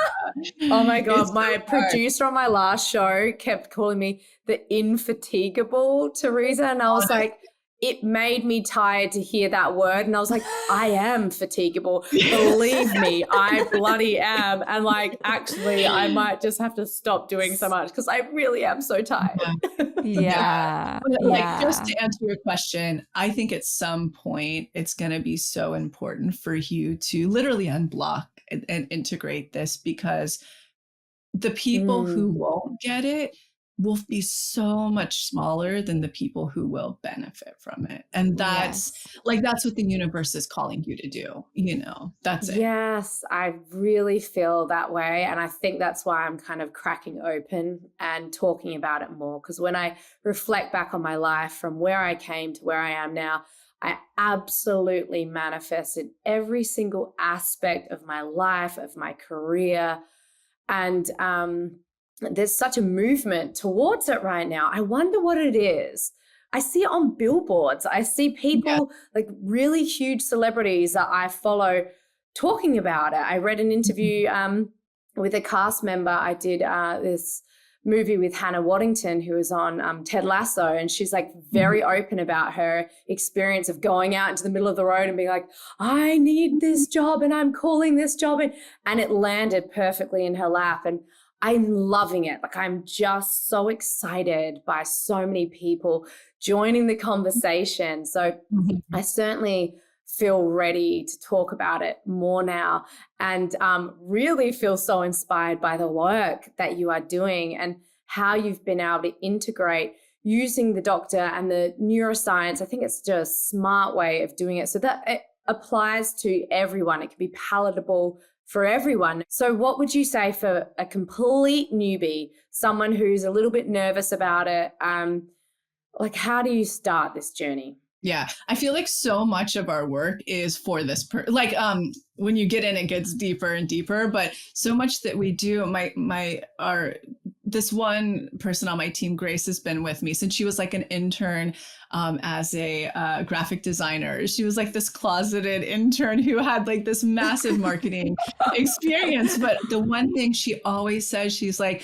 S1: Oh my God. My producer on my last show kept calling me the infatigable Teresa. And I was like, it made me tired to hear that word. And I was like, I am fatigable. Believe me, I bloody am. And like, actually, I might just have to stop doing so much because I really am so tired.
S3: Like, just to answer your question, I think at some point it's going to be so important for you to literally unblock and integrate this, because the people who won't get it will be so much smaller than the people who will benefit from it. And that's what the universe is calling you to do. You know, that's it.
S1: Yes, I really feel that way. And I think that's why I'm kind of cracking open and talking about it more. Because when I reflect back on my life from where I came to where I am now, I absolutely manifested every single aspect of my life, of my career. And there's such a movement towards it right now. I wonder what it is. I see it on billboards. I see people like really huge celebrities that I follow talking about it. I read an interview with a cast member. I did this movie with Hannah Waddington, who was on Ted Lasso, and she's like very open about her experience of going out into the middle of the road and being like, I need this job and I'm calling this job in, and it landed perfectly in her lap. And I'm loving it. Like, I'm just so excited by so many people joining the conversation. So I certainly feel ready to talk about it more now, and really feel so inspired by the work that you are doing and how you've been able to integrate using the doctor and the neuroscience. I think it's just a smart way of doing it so that it applies to everyone. It can be palatable for everyone. So what would you say for a complete newbie, someone who's a little bit nervous about it? Like, how do you start this journey?
S3: Yeah, I feel like so much of our work is for this, when you get in, it gets deeper and deeper, but so much that we do, this one person on my team, Grace, has been with me since she was like an intern as a graphic designer. She was like this closeted intern who had like this massive marketing experience. But the one thing she always says, she's like,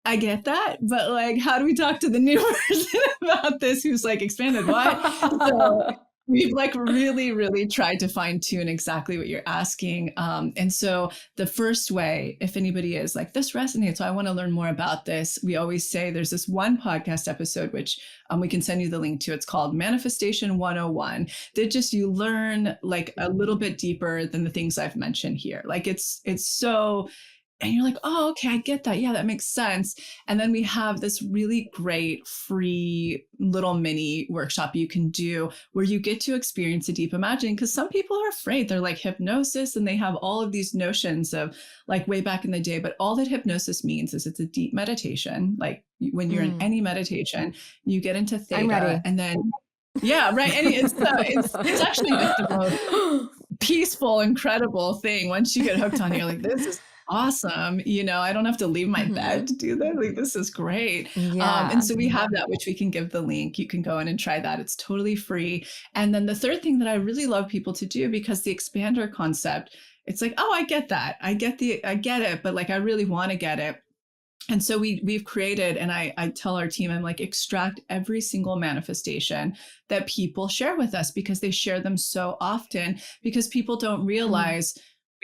S3: I get that, but like, how do we talk to the new person about this who's like expanded? What? So we've like really, really tried to fine tune exactly what you're asking. And so the first way, if anybody is like, this resonates, so I want to learn more about this, we always say there's this one podcast episode, which we can send you the link to. It's called Manifestation 101, that just you learn like a little bit deeper than the things I've mentioned here. Like it's so... And you're like, oh, okay, I get that. Yeah, that makes sense. And then we have this really great free little mini workshop you can do where you get to experience a deep imagining, because some people are afraid. They're like hypnosis and they have all of these notions of like way back in the day. But all that hypnosis means is it's a deep meditation. Like when you're in any meditation, you get into theta and then, yeah, right. And it's actually like the most peaceful, incredible thing. Once you get hooked on it, you're like, this is awesome. You know, I don't have to leave my bed to do that. Like, this is great.
S2: Yeah.
S3: And so we have that, which we can give the link. You can go in and try that. It's totally free. And then the third thing that I really love people to do, because the expander concept, it's like, oh, I get that. I get it, but like, I really want to get it. And so we've created, and I tell our team, I'm like, extract every single manifestation that people share with us, because they share them so often, because people don't realize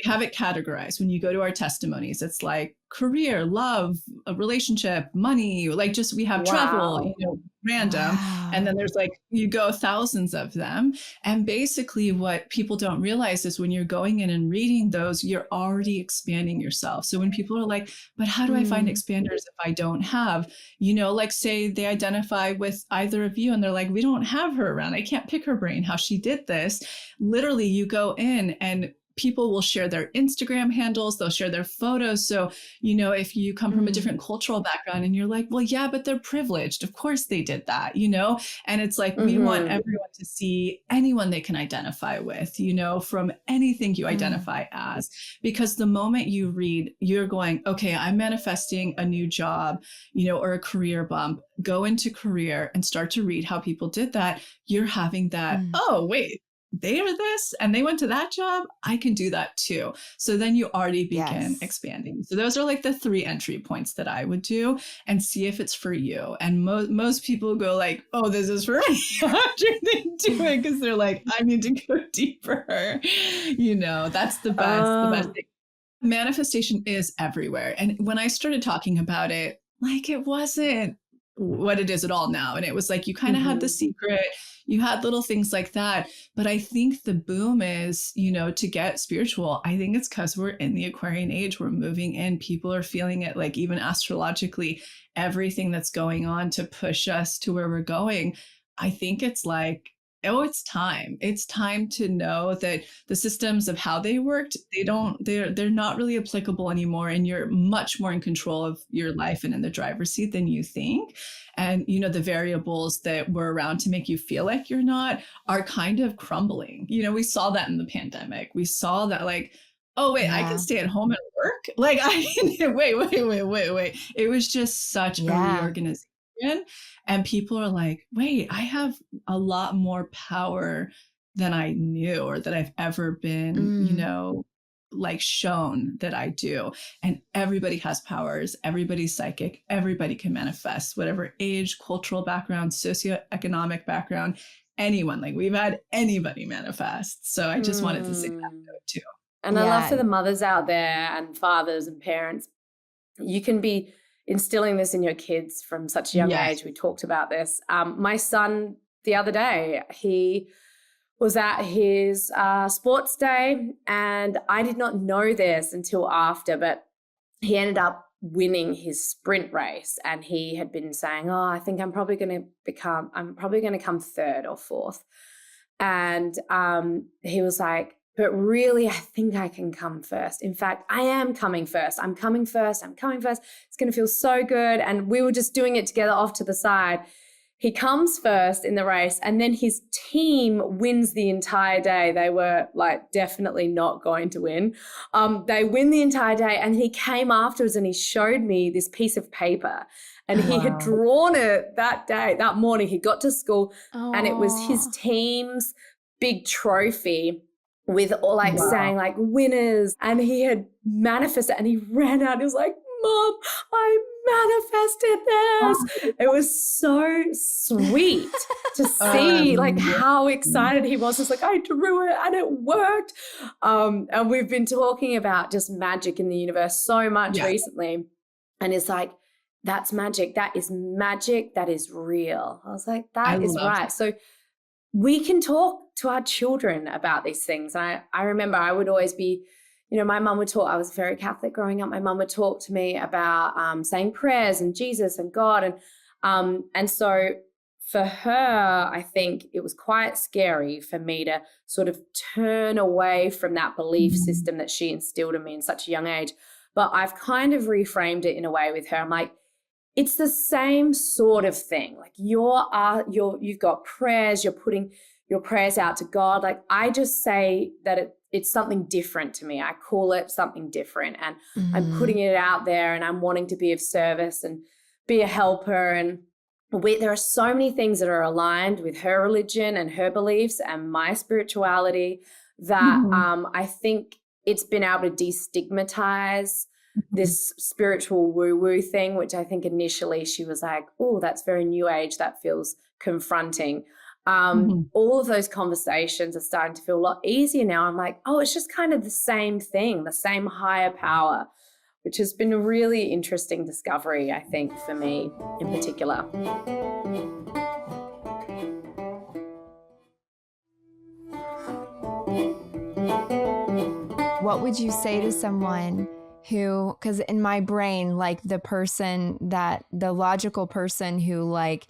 S3: we have it categorized. When you go to our testimonies, it's like career, love, a relationship, money, like just, we have travel, you know, random. And then there's like, you go thousands of them. And basically what people don't realize is when you're going in and reading those, you're already expanding yourself. So when people are like, but how do I find expanders if I don't have, you know, like say they identify with either of you and they're like, we don't have her around. I can't pick her brain, how she did this. Literally you go in and people will share their Instagram handles, they'll share their photos. So, you know, if you come from a different cultural background and you're like, well, yeah, but they're privileged. Of course they did that, you know? And it's like, we want everyone to see anyone they can identify with, you know, from anything you identify as, because the moment you read, you're going, okay, I'm manifesting a new job, you know, or a career bump, go into career and start to read how people did that. You're having that, oh, wait, they are this and they went to that job, I can do that too. So then you already begin expanding. So those are like the 3 entry points that I would do, and see if it's for you. And most people go like, oh, this is for me after they do it, because they're like, I need to go deeper. You know, that's the best thing. Manifestation is everywhere. And when I started talking about it, like it wasn't what it is at all now. And it was like, you kind of had the secret, you had little things like that. But I think the boom is, you know, to get spiritual, I think it's because we're in the Aquarian age, we're moving in, people are feeling it, like even astrologically, everything that's going on to push us to where we're going. I think it's like, oh, it's time to know that the systems of how they worked, they're not really applicable anymore. And you're much more in control of your life and in the driver's seat than you think. And, you know, the variables that were around to make you feel like you're not are kind of crumbling. You know, we saw that in the pandemic. We saw that like, oh, wait, I can stay at home and work. Like, wait. It was just such a reorganization. And people are like, wait, I have a lot more power than I knew or that I've ever been, like shown that I do. And everybody has powers. Everybody's psychic. Everybody can manifest, whatever age, cultural background, socioeconomic background, anyone. Like, we've had anybody manifest. So I just wanted to say that note too.
S1: And I love for the mothers out there and fathers and parents, you can be instilling this in your kids from such a young age. We talked about this. My son, the other day, he was at his sports day, and I did not know this until after, but he ended up winning his sprint race, and he had been saying, I think I'm probably going to come third or fourth. And he was like, but really, I think I can come first. In fact, I am coming first. I'm coming first. It's going to feel so good. And we were just doing it together off to the side. He comes first in the race, and then his team wins the entire day. They were like definitely not going to win. They win the entire day, and he came afterwards and he showed me this piece of paper, and he had drawn it that morning. He got to school and it was his team's big trophy with all like saying like winners, and he had manifested, and he ran out. He was like, Mom, I manifested this. It was so sweet to see like how excited he was. It's like, I drew it and it worked. And we've been talking about just magic in the universe so much recently. And it's like, that's magic. That is magic. That is real. I was like, that is right. That. So we can talk to our children about these things. And I remember I would always be, my mum would talk, I was very Catholic growing up. My mum would talk to me about saying prayers and Jesus and God. And so for her, I think it was quite scary for me to sort of turn away from that belief system that she instilled in me in such a young age. But I've kind of reframed it in a way with her. I'm like, it's the same sort of thing. Like you've got prayers, you're putting your prayers out to God. Like I just say that it's something different to me. I call it something different, and I'm putting it out there, and I'm wanting to be of service and be a helper. And there are so many things that are aligned with her religion and her beliefs and my spirituality that I think it's been able to destigmatize this spiritual woo-woo thing, which I think initially she was like, oh, that's very new age. That feels confronting. All of those conversations are starting to feel a lot easier now. I'm like, oh, it's just kind of the same thing, the same higher power, which has been a really interesting discovery, I think, for me in particular.
S2: What would you say to someone who, because in my brain, like the logical person who like,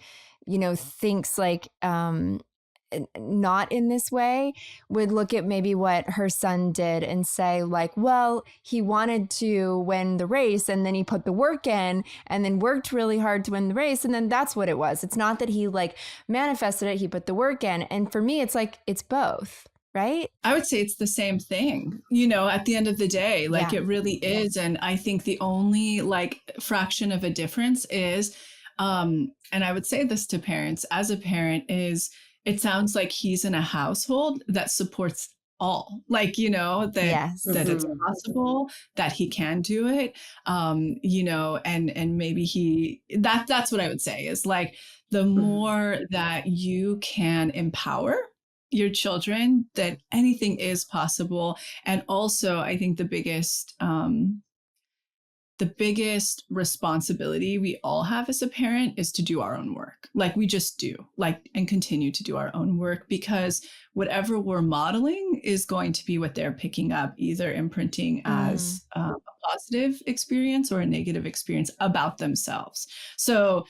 S2: thinks like not in this way, would look at maybe what her son did and say like, well, he wanted to win the race and then he put the work in and then worked really hard to win the race. And then that's what it was. It's not that he like manifested it, he put the work in. And for me, it's like, it's both. Right?
S3: I would say it's the same thing, at the end of the day, like it really is. And I think the only like fraction of a difference is, and I would say this to parents as a parent, is it sounds like he's in a household that supports all, like, that it's possible, that he can do it, and maybe that's what I would say is like, the more that you can empower your children, that anything is possible. And also, I think the biggest responsibility we all have as a parent is to do our own work. Like we just do, and continue to do our own work, because whatever we're modeling is going to be what they're picking up, either imprinting as a positive experience or a negative experience about themselves. So,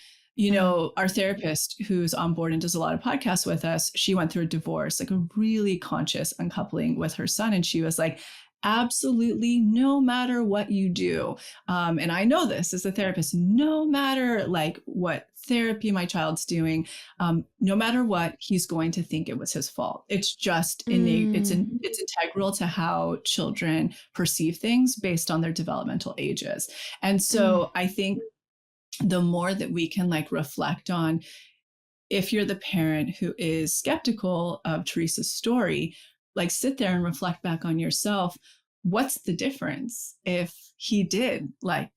S3: our therapist who's on board and does a lot of podcasts with us, she went through a divorce, like a really conscious uncoupling with her son. And she was like, absolutely no matter what you do. And I know this as a therapist, no matter like what therapy my child's doing, no matter what, he's going to think it was his fault. It's just innate. It's integral to how children perceive things based on their developmental ages. And so I think the more that we can like reflect on, if you're the parent who is skeptical of Teresa's story, like sit there and reflect back on yourself. What's the difference if he did like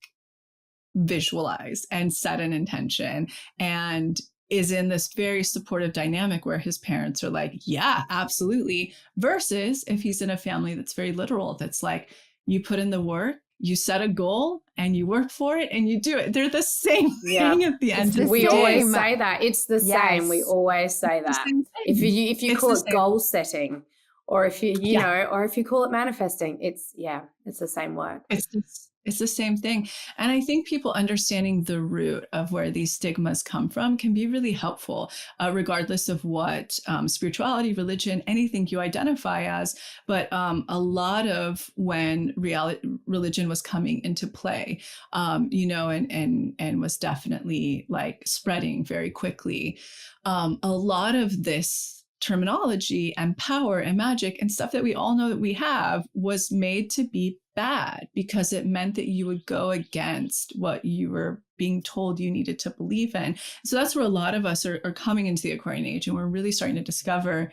S3: visualize and set an intention and is in this very supportive dynamic where his parents are like, yeah, absolutely, versus if he's in a family that's very literal, that's like, you put in the work, you set a goal and you work for it and you do it. They're the same thing at the end of the day.
S1: We always say that. It's the same. We always say that. If you call it goal setting, or if you know, or if you call it manifesting, it's the same work.
S3: It's the same thing. And I think people understanding the root of where these stigmas come from can be really helpful, regardless of what spirituality, religion, anything you identify as. But a lot of when religion was coming into play, you know, and was definitely like spreading very quickly, a lot of this terminology and power and magic and stuff that we all know that we have was made to be bad because it meant that you would go against what you were being told you needed to believe in. So that's where a lot of us are coming into the Aquarian age, and we're really starting to discover,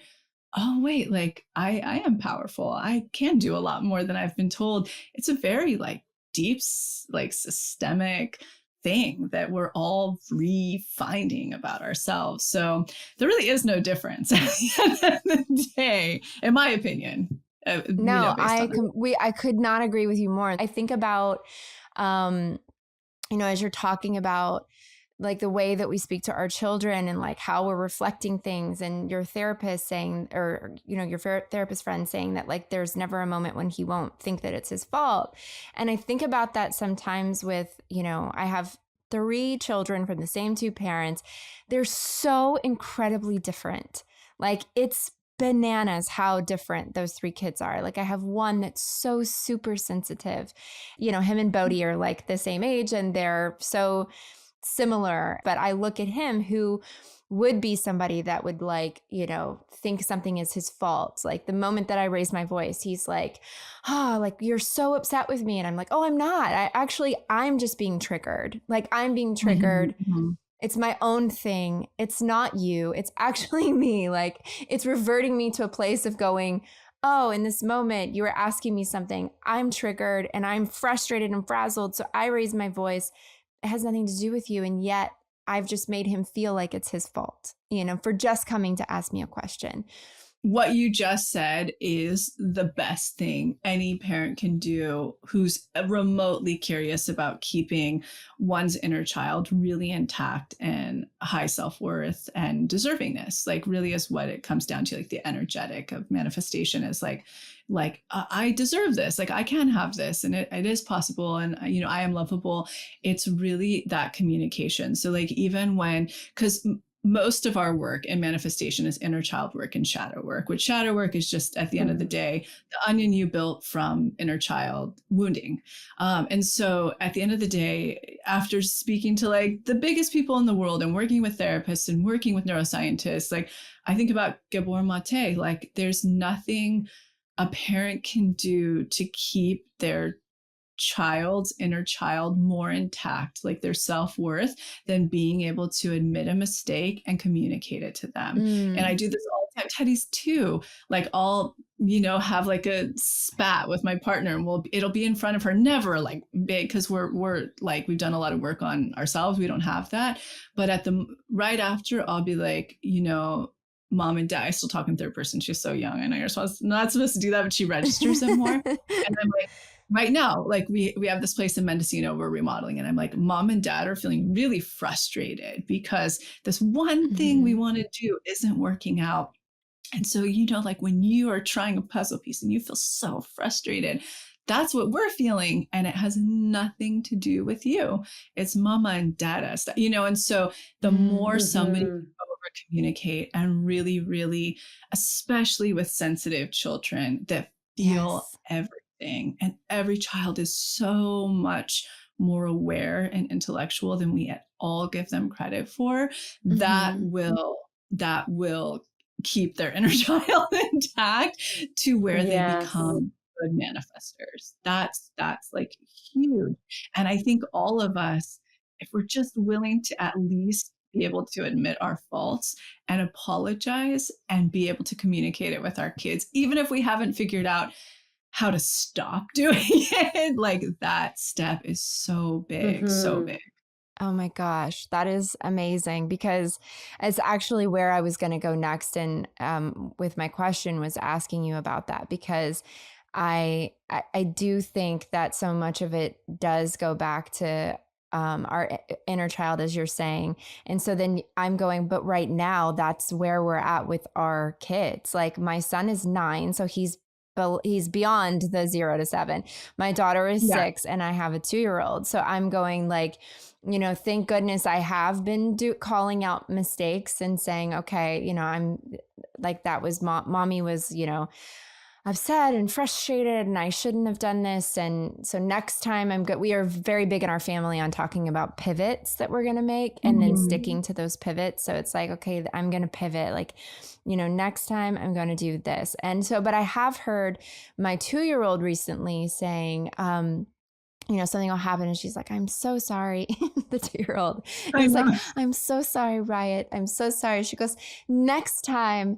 S3: oh, wait, like I am powerful. I can do a lot more than I've been told. It's a very like deep, like systemic thing that we're all refinding about ourselves. So there really is no difference at the end of the day, in my opinion.
S2: No, I could not agree with you more. I think about, you know, as you're talking about like the way that we speak to our children and like how we're reflecting things, and your therapist saying, or, you know, your therapist friend saying that like there's never a moment when he won't think that it's his fault. And I think about that sometimes with, you know, I have 3 children from the same 2 parents. They're so incredibly different. Like it's bananas how different those 3 kids are. Like I have one that's so super sensitive. You know, him and Bodhi are like the same age and they're so similar. But I look at him, who would be somebody that would like, you know, think something is his fault. Like the moment that I raise my voice, he's like, oh, like you're so upset with me. And I'm like, oh, I'm not. I'm just being triggered. Like I'm being triggered. Mm-hmm. It's my own thing. It's not you. It's actually me. Like it's reverting me to a place of going, oh, in this moment, you were asking me something. I'm triggered and I'm frustrated and frazzled. So I raise my voice. It has nothing to do with you. And yet I've just made him feel like it's his fault, you know, for just coming to ask me a question.
S3: What you just said is the best thing any parent can do who's remotely curious about keeping one's inner child really intact and high self-worth and deservingness. Like really is what it comes down to. Like the energetic of manifestation is like I deserve this. Like I can have this, and it is possible. And, you know, I am lovable. It's really that communication. So like even when, because most of our work in manifestation is inner child work and shadow work, which shadow work is just at the end of the day, the onion you built from inner child wounding. And so at the end of the day, after speaking to like the biggest people in the world and working with therapists and working with neuroscientists, like I think about Gabor Mate, like there's nothing a parent can do to keep their child's inner child more intact, like their self-worth, than being able to admit a mistake and communicate it to them. And I do this all the time. Teddy's too. Like I'll, you know, have like a spat with my partner and it'll be in front of her, never like big, because we're like, we've done a lot of work on ourselves. We don't have that. But right after, I'll be like, you know, Mom and Dad, I still talk in third person. She's so young. I know you're not supposed to do that, but she registers it more. And I'm like, right now, like we have this place in Mendocino we're remodeling, and I'm like, Mom and Dad are feeling really frustrated because this one thing we want to do isn't working out. And so, you know, like when you are trying a puzzle piece and you feel so frustrated, that's what we're feeling. And it has nothing to do with you. It's Mama and Dada stuff, you know? And so the more somebody over communicate and really, really, especially with sensitive children that feel everything, everything. And every child is so much more aware and intellectual than we at all give them credit for. That will keep their inner child intact to where they become good manifestors. That's like huge. And I think all of us, if we're just willing to at least be able to admit our faults and apologize and be able to communicate it with our kids, even if we haven't figured out how to stop doing it, like that step is so big, so big.
S2: Oh my gosh, that is amazing, because it's actually where I was going to go next. And with my question was asking you about that, because I do think that so much of it does go back to our inner child, as you're saying. And so then I'm going, but right now that's where we're at with our kids. Like my son is 9, so he's beyond the 0 to 7. My daughter is 6 and I have a 2-year-old. So I'm going like, thank goodness I have been calling out mistakes and saying, okay, I'm like, that was mommy was, upset and frustrated and I shouldn't have done this. And so next time I'm good. We are very big in our family on talking about pivots that we're going to make and then sticking to those pivots. So it's like, okay, I'm going to pivot. Like, next time I'm going to do this. And so, but I have heard my 2-year-old recently saying, something will happen and she's like, I'm so sorry. The 2-year-old. He's like, I'm so sorry, Riot. I'm so sorry. She goes, next time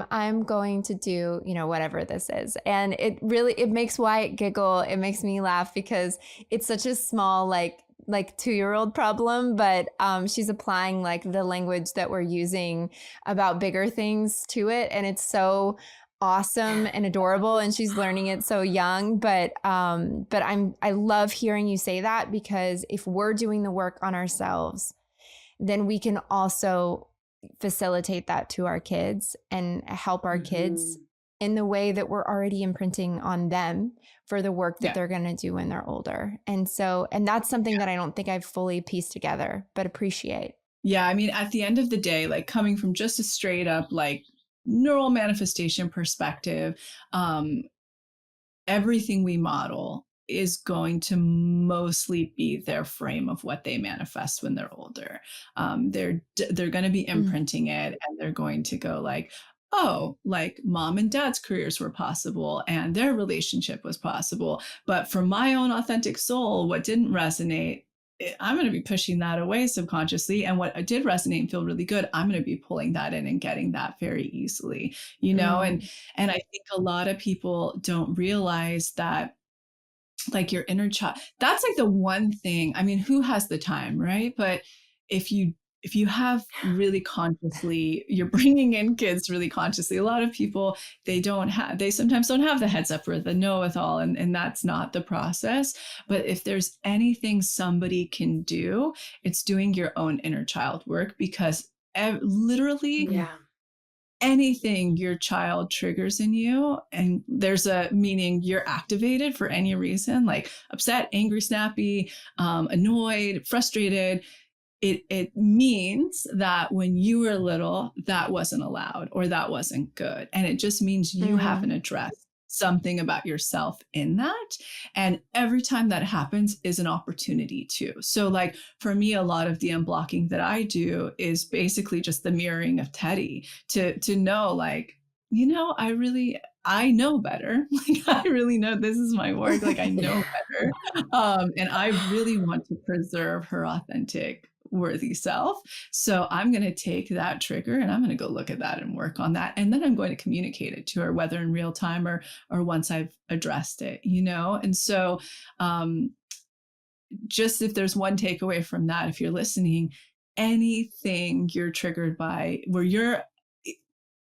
S2: I'm going to do, whatever this is. And it makes Wyatt giggle. It makes me laugh because it's such a small, like 2-year-old problem, but she's applying like the language that we're using about bigger things to it. And it's so awesome and adorable, and she's learning it so young. But I love hearing you say that, because if we're doing the work on ourselves, then we can also facilitate that to our kids and help our kids in the way that we're already imprinting on them for the work that they're going to do when they're older. And that's something that I don't think I've fully pieced together, but appreciate.
S3: Yeah. I mean, at the end of the day, like coming from just a straight up, like neural manifestation perspective, everything we model is going to mostly be their frame of what they manifest when they're older. They're going to be imprinting it, and they're going to go like, oh, like mom and dad's careers were possible and their relationship was possible. But for my own authentic soul, what didn't resonate, I'm going to be pushing that away subconsciously. And what did resonate and feel really good, I'm going to be pulling that in and getting that very easily, and I think a lot of people don't realize that, like your inner child, that's like the one thing, I mean, who has the time, right? But if you have really consciously, you're bringing in kids really consciously. A lot of people, they sometimes don't have the heads up or the know-it-all, and that's not the process. But if there's anything somebody can do, it's doing your own inner child work, because literally anything your child triggers in you, and there's a meaning you're activated for any reason, like upset, angry, snappy, annoyed, frustrated, it means that when you were little, that wasn't allowed or that wasn't good. And it just means you haven't addressed something about yourself in that. And every time that happens is an opportunity too. So like for me, a lot of the unblocking that I do is basically just the mirroring of Teddy to know like, I know better. Like I really know this is my work. Like I know better. And I really want to preserve her authentic, worthy self. So I'm going to take that trigger and I'm going to go look at that and work on that. And then I'm going to communicate it to her, whether in real time or once I've addressed it, And so just if there's one takeaway from that, if you're listening, anything you're triggered by, where you're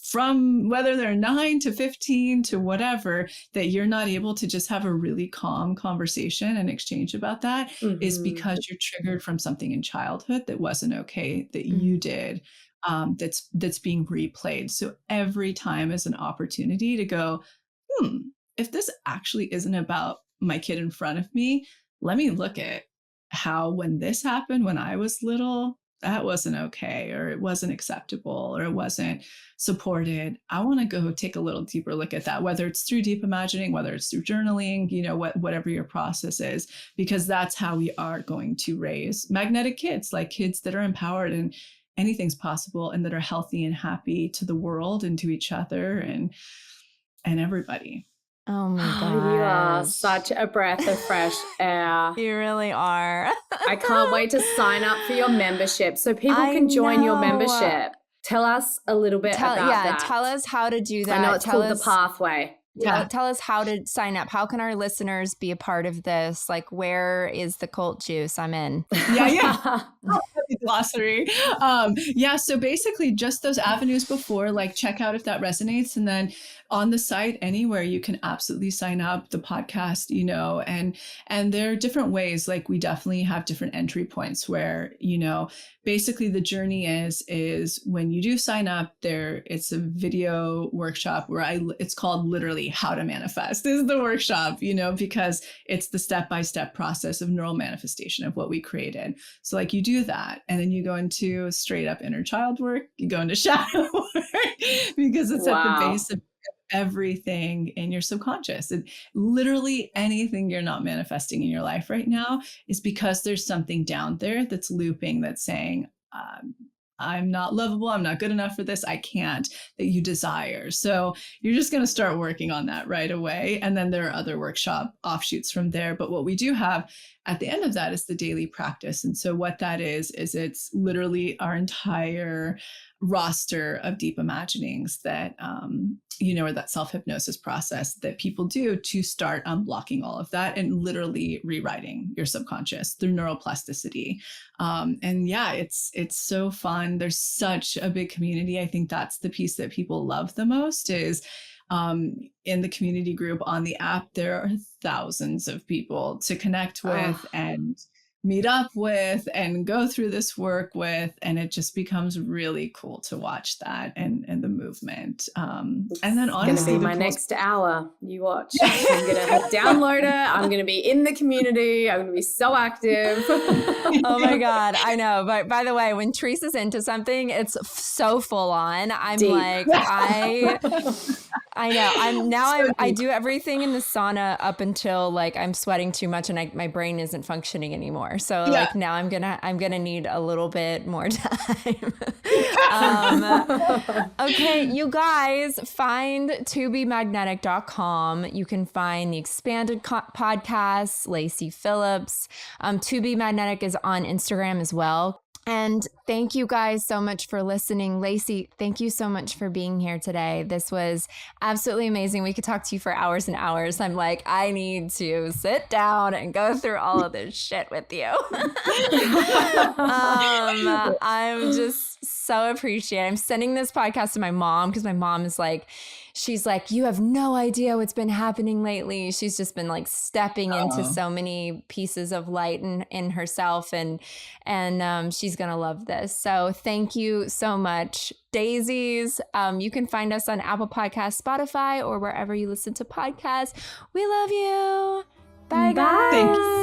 S3: from, whether they're 9 to 15 to whatever, that you're not able to just have a really calm conversation and exchange about that, is because you're triggered from something in childhood that wasn't okay, that you did, that's being replayed. So every time is an opportunity to go, if this actually isn't about my kid in front of me, let me look at how, when this happened when I was little, that wasn't okay, or it wasn't acceptable, or it wasn't supported. I want to go take a little deeper look at that, whether it's through deep imagining, whether it's through journaling, whatever your process is, because that's how we are going to raise magnetic kids, like kids that are empowered and anything's possible, and that are healthy and happy to the world and to each other and everybody.
S2: Oh my God.
S1: You are such a breath of fresh air.
S2: You really are.
S1: I can't wait to sign up for your membership so people can join your membership. Tell us a little bit about that.
S2: Tell us how to do that.
S1: I know it's called The Pathway.
S2: Tell us how to sign up. How can our listeners be a part of this? Like, where is the cult juice? I'm in.
S3: Yeah. Glossary. So basically just those avenues before, like, check out if that resonates. And then on the site, anywhere you can absolutely sign up, the podcast, and there are different ways. Like, we definitely have different entry points where, basically the journey is when you do sign up there, it's a video workshop where it's called literally How to Manifest. This is the workshop, because it's the step-by-step process of neural manifestation of what we created. So like, you do that, and then you go into straight up inner child work, you go into shadow work, because it's at the base of everything in your subconscious. And literally anything you're not manifesting in your life right now is because there's something down there that's looping, that's saying, I'm not lovable, I'm not good enough for this, I can't, that you desire. So you're just going to start working on that right away. And then there are other workshop offshoots from there. But what we do have at the end of that is the daily practice. And so what that is it's literally our entire roster of deep imaginings that, or that self-hypnosis process that people do to start unblocking all of that and literally rewriting your subconscious through neuroplasticity. It's so fun. There's such a big community. I think that's the piece that people love the most is, in the community group on the app, there are thousands of people to connect with and meet up with and go through this work with, and it just becomes really cool to watch that and the movement. And then honestly,
S1: it's gonna be my next hour. You watch. I'm gonna download it. I'm gonna be in the community. I'm gonna be so active.
S2: Oh my God, I know. But by the way, when Teresa's into something, it's so full on. I'm deep. Like, I know. I do everything in the sauna up until like I'm sweating too much and my brain isn't functioning anymore. So like now I'm gonna need a little bit more time. Okay, you guys, find tobemagnetic.com. You can find the expanded podcast, Lacy Phillips. To Be Magnetic is on Instagram as well. And thank you guys so much for listening. Lacy, thank you so much for being here today. This was absolutely amazing. We could talk to you for hours and hours. I'm like, I need to sit down and go through all of this shit with you. I'm just so appreciative. I'm sending this podcast to my mom because my mom is like, she's like, you have no idea what's been happening lately. She's just been like stepping into so many pieces of light in herself, and she's going to love this. So thank you so much. Dazeys, you can find us on Apple Podcasts, Spotify, or wherever you listen to podcasts. We love you. Bye, guys.
S3: Thank you.